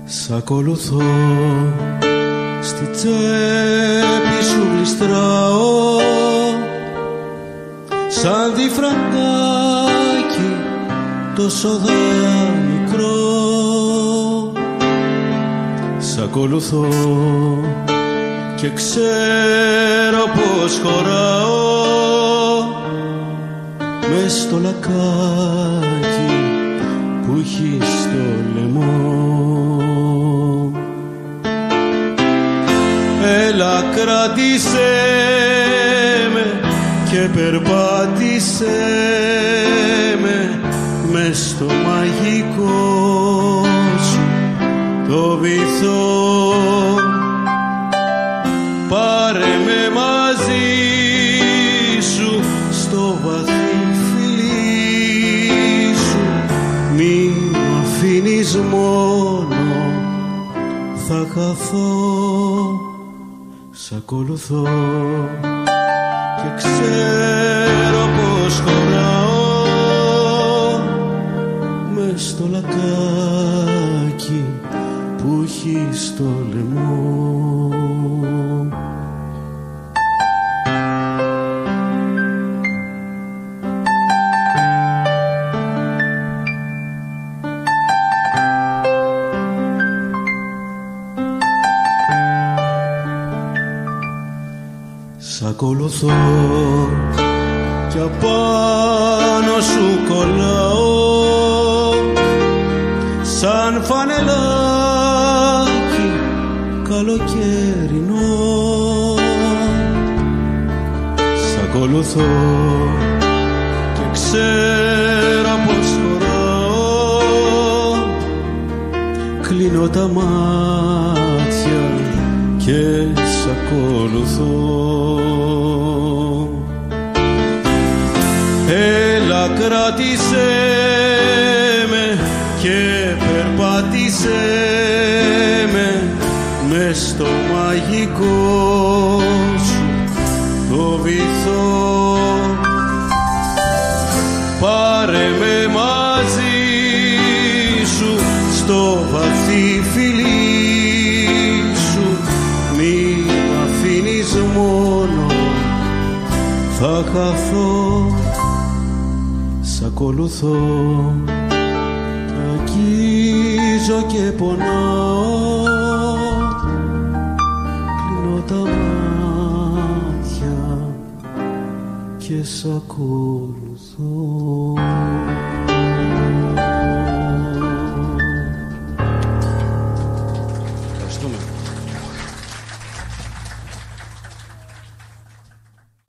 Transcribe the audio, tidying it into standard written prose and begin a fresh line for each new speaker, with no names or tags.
Σ' ακολουθώ, στη τσέπη σου γλιστράω, σαν διφραγάκι τόσο μικρό. Σ' ακολουθώ και ξέρω πως χωράω μες στο λακάκι που έχει στο λαιμό. Έλα κράτησέ με και περπάτησέ με μες στο μαγικό σου το βυθό. Πάρε με μαζί σου στο βαθύ φιλί σου, μη μ' αφήνεις μόνο, θα χαθώ. Σ' ακολουθώ και ξέρω πως χωράω μες στο λακάκι που έχει στο λαιμό. Σ' ακολουθώ κι απάνω σου κολλάω σαν φανελάκι καλοκαιρινό. Σ' ακολουθώ και ξέρω πως χωράω, κλείνω τα μάτια και σ' ακολουθώ. Έλα κράτησέ με και περπάτησέ με μες στο μαγικό σου το βυθό. Πάρε με μαζί σου στο βαθύ φιλί σου, μη μ' αφήνεις μόνο, θα χαθώ. Σ' ακολουθώ, αγγίζω και πονάω, κλείνω τα μάτια και σ' ακολουθώ. Ευχαριστούμε.